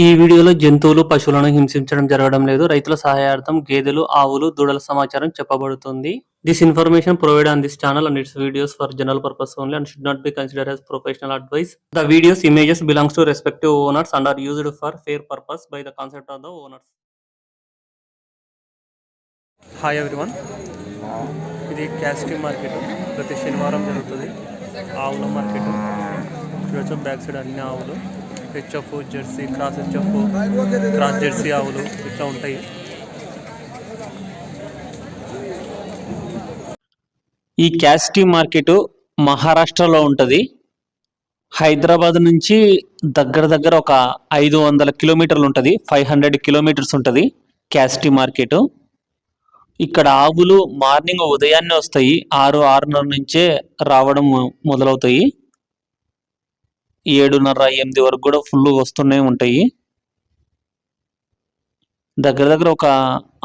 ఈ వీడియోలో జంతువులు, పశువులను హింసించడం జరగడం లేదు. రైతుల సహాయార్థం గేదెలు, ఆవులు, దూడల సమాచారం చెప్పబడుతుంది. This information provided on this channel and its videos for general purpose only and should not be considered as professional advice. The videos images belongs to respective owners and are used for fair purpose by the concept of the owners. Hi everyone, ఇది caste market ప్రతి శనివారం జరుగుతుంది. ఆవుల market చూడొచ్చు. Back side అన్ని ఆవులు, HF, Jersey, cross HF, cross Jersey ఆవులు ఇట్లా ఉంటాయి. ఈ క్యాస్టీ మార్కెట్ మహారాష్ట్రలో ఉంటుంది. హైదరాబాద్ నుంచి దగ్గర ఒక 500 కిలోమీటర్లు ఉంటుంది. 500 కిలోమీటర్స్ ఉంటుంది క్యాస్టీ మార్కెట్. ఇక్కడ ఆవులు మార్నింగ్ ఉదయాన్నే వస్తాయి. 6:30 నుంచే రావడం మొదలవుతాయి. 7:30, 8 వరకు కూడా ఫుల్ వస్తూనే ఉంటాయి. దగ్గర ఒక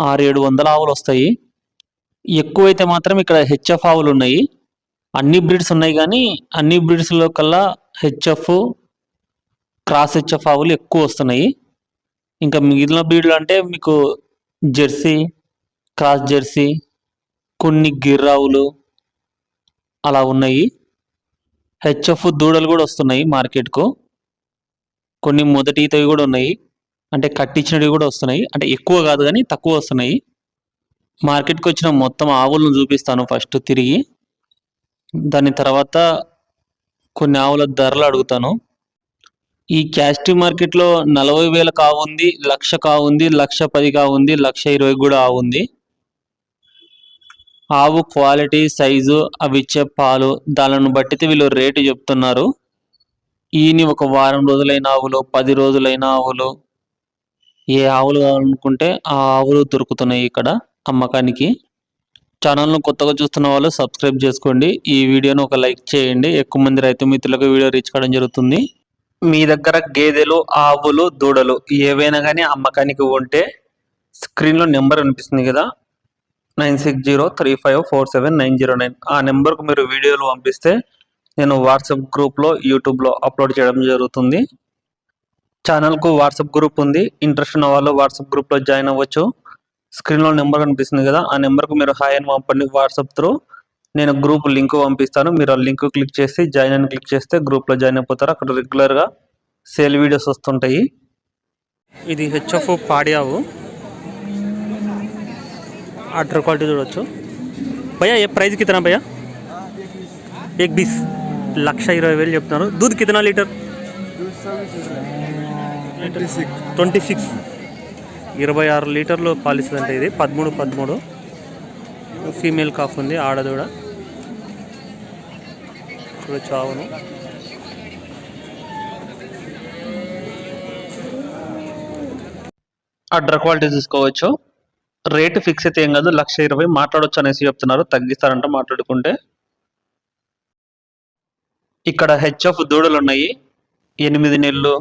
600-700 ఆవులు వస్తాయి. ఎక్కువైతే మాత్రం ఇక్కడ హెచ్ఎఫ్ ఆవులు ఉన్నాయి. అన్ని బ్రీడ్స్ ఉన్నాయి, కానీ అన్ని బ్రీడ్స్లో కల్లా హెచ్ఎఫ్, క్రాస్ హెచ్ఎఫ్ ఆవులు ఎక్కువ వస్తున్నాయి. ఇంకా మిగిలిన బ్రీడ్లు అంటే మీకు జెర్సీ, క్రాస్ జెర్సీ, కొన్ని గిర్రావులు అలా ఉన్నాయి. హెచ్ఎఫ్ దూడలు కూడా వస్తున్నాయి మార్కెట్కు. కొన్ని మొదటి ఈతవి కూడా ఉన్నాయి, అంటే కట్టించినవి కూడా వస్తున్నాయి. అంటే ఎక్కువ కాదు కానీ తక్కువ వస్తున్నాయి. మార్కెట్కి వచ్చిన మొత్తం ఆవులను చూపిస్తాను ఫస్ట్ తిరిగి. దాని తర్వాత కొన్ని ఆవుల ధరలు అడుగుతాను. ఈ క్యాస్టీ మార్కెట్లో 40,000 ఆవు ఉంది, 1,00,000 ఆవు ఉంది, 1,10,000 ఆవు ఉంది, 1,20,000 కూడా ఆవు ఉంది. ఆవు క్వాలిటీ, సైజు, అవి ఇచ్చే పాలు, దానిని బట్టి వీళ్ళు రేటు చెప్తున్నారు. ఈయన ఒక వారం రోజులైన ఆవులు, 10 రోజులైన ఆవులు, ఏ ఆవులు కావాలనుకుంటే ఆ ఆవులు దొరుకుతున్నాయి ఇక్కడ అమ్మకానికి. ఛానల్ను కొత్తగా చూస్తున్న వాళ్ళు సబ్స్క్రైబ్ చేసుకోండి. ఈ వీడియోను ఒక లైక్ చేయండి. ఎక్కువ మంది రైతు మిత్రులకు వీడియో రీచ్ కావడం జరుగుతుంది. మీ దగ్గర గేదెలు, ఆవులు, దూడలు ఏవైనా కానీ అమ్మకానికి ఉంటే స్క్రీన్లో నెంబర్ అనిపిస్తుంది కదా, 9603547909. ఆ నెంబర్కు మీరు వీడియోలు పంపిస్తే నేను వాట్సాప్ గ్రూప్లో, యూట్యూబ్లో అప్లోడ్ చేయడం జరుగుతుంది. ఛానల్కు వాట్సాప్ గ్రూప్ ఉంది. ఇంట్రెస్ట్ ఉన్న వాళ్ళు వాట్సాప్ గ్రూప్లో జాయిన్ అవ్వచ్చు. స్క్రీన్లో నెంబర్ కనిపిస్తుంది కదా, ఆ నెంబర్కు మీరు హాయ్ అని పంపండి వాట్సాప్ త్రూ. నేను గ్రూప్ లింక్ పంపిస్తాను. మీరు ఆ లింక్ క్లిక్ చేసి జాయిన్ అని క్లిక్ చేస్తే గ్రూప్లో జాయిన్ అయిపోతారు. అక్కడ రెగ్యులర్గా సేల్ వీడియోస్ వస్తుంటాయి. ఇది హెచ్ఎఫ్ పాడియావు. आर्डर क्वालिटी చూడొచ్చు. भैया ये प्राइस कितना भैया? 1,20, 1,20,000 చెప్తున్నారు. दूध कितना लीटर? 26 26 లీటర్లు పాలిస్తుందంటే ఇది 13 ఫీమేల్ కాఫ్ ఉంది, ఆడదూడ చూడొచ్చు. ఆవును ఆర్డర్ క్వాలిటీ చూసుకోవచ్చు. రేటు ఫిక్స్ అయితే ఏం కాదు, 1,20,000 మాట్లాడవచ్చు అనేసి చెప్తున్నారు. తగ్గిస్తారంట మాట్లాడుకుంటే. ఇక్కడ హెచ్ఎఫ్ దూడలు ఉన్నాయి. 8 నెలలు,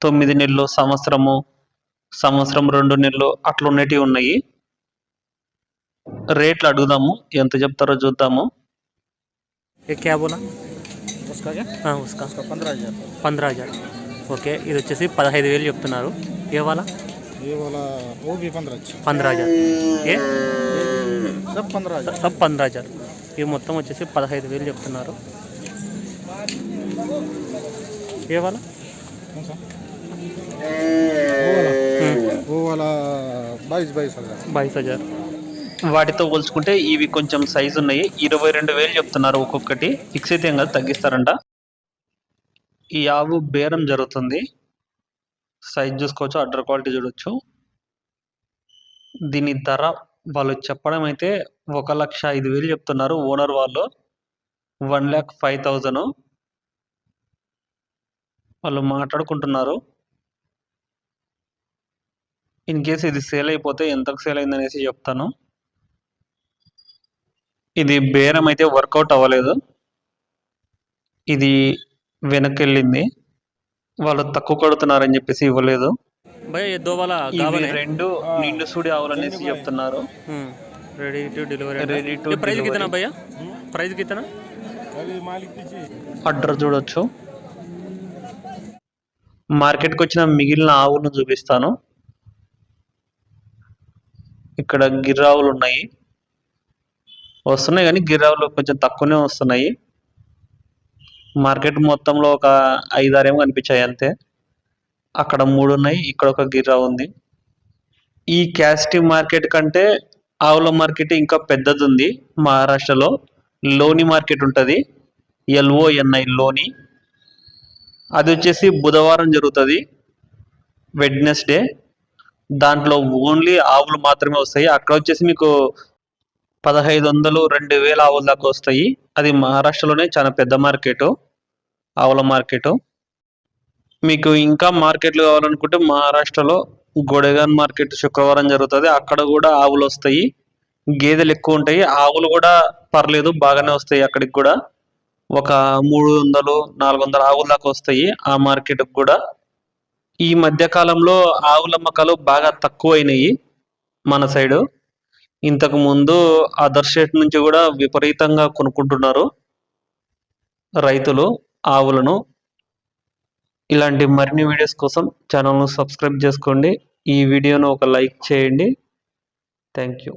9 నెలలు, సంవత్సరం 2 నెలలు అట్లా ఉన్నటివి ఉన్నాయి. రేట్లు అడుగుదాము, ఎంత చెప్తారో చూద్దాము. క్యా బోలా? उसका 15,000. ఓకే, ఇది వచ్చేసి 15,000 చెప్తున్నారు. ఏ వాలా? ये वाला वो भी 15,000. ఏ सब 15,000. సబ్ 15,000. ఇవి మొత్తం వచ్చేసి 15,000 చెప్తున్నారు. ఏ వాళ్ళ? वो वाला 22,000. వాటితో పోల్చుకుంటే ఇవి కొంచెం సైజు ఉన్నాయి. 22,000 చెప్తున్నారు ఒక్కొక్కటి. ఫిక్స్ అయితే ఏం కాదు, తగ్గిస్తారంట. ఈ ఆవు బేరం జరుగుతుంది. సైజ్ చూసుకోవచ్చు, అడ్డర్ క్వాలిటీ చూడొచ్చు. దీని ధర వాళ్ళు చెప్పడం అయితే 1,05,000 చెప్తున్నారు. ఓనర్ వాళ్ళు 1,05,000 వాళ్ళు మాట్లాడుకుంటున్నారు. ఇన్ కేసు ఇది సేల్ అయిపోతే ఎంతకు సేల్ అయింది అనేసి చెప్తాను. ఇది బేరం అయితే వర్కౌట్ అవ్వలేదు. ఇది వెనక్కి వెళ్ళింది. వాళ్ళు తక్కువ కడుతున్నారని చెప్పేసి ఇవ్వలేదు. రెండు నిండు సూడి ఆవులు అనేసి చెప్తున్నారు. Ready to delivery. ప్రైస్ కిतना భయ్యా? ప్రైస్ కిतना? అడ్రస్ చూడొచ్చు. మార్కెట్కి వచ్చిన మిగిలిన ఆవులను చూపిస్తాను. ఇక్కడ గిర్రావులు ఉన్నాయి, వస్తున్నాయి కానీ గిర్రావులు కొంచెం తక్కువనే వస్తున్నాయి. మార్కెట్ మొత్తంలో ఒక 5-6 ఏమో కనిపించాయి అంతే. అక్కడ 3 ఉన్నాయి, ఇక్కడ ఒక గిర్రా ఉంది. ఈ క్యాసిటీ మార్కెట్ కంటే ఆవుల మార్కెట్ ఇంకా పెద్దది ఉంది మహారాష్ట్రలో. లోని మార్కెట్ ఉంటుంది, LONI లోని. అది వచ్చేసి బుధవారం జరుగుతుంది, వెడ్నెస్డే. దాంట్లో ఓన్లీ ఆవులు మాత్రమే వస్తాయి. అక్కడ వచ్చేసి మీకు 1500-2000 ఆవుల దాకా వస్తాయి. అది మహారాష్ట్రలోనే చాలా పెద్ద మార్కెట్, ఆవుల మార్కెట్. మీకు ఇంకా మార్కెట్లు కావాలనుకుంటే మహారాష్ట్రలో గోడెగాన్ మార్కెట్ శుక్రవారం జరుగుతుంది. అక్కడ కూడా ఆవులు వస్తాయి, గేదెలు ఎక్కువ ఉంటాయి. ఆవులు కూడా పర్లేదు, బాగానే వస్తాయి. అక్కడికి కూడా ఒక 300-400 ఆవుల దాకా వస్తాయి ఆ మార్కెట్కి కూడా. ఈ మధ్య కాలంలో ఆవుల అమ్మకాలు బాగా తక్కువైనాయి మన సైడు. ఇంతకు ముందు అదర్ స్టేట్ నుంచి కూడా విపరీతంగా కొనుక్కుంటున్నారు రైతులు ఆవులను. ఇలాంటి మరిన్ని వీడియోస్ కోసం ఛానల్ను సబ్స్క్రైబ్ చేసుకోండి. ఈ వీడియోను ఒక లైక్ చేయండి. Thank you.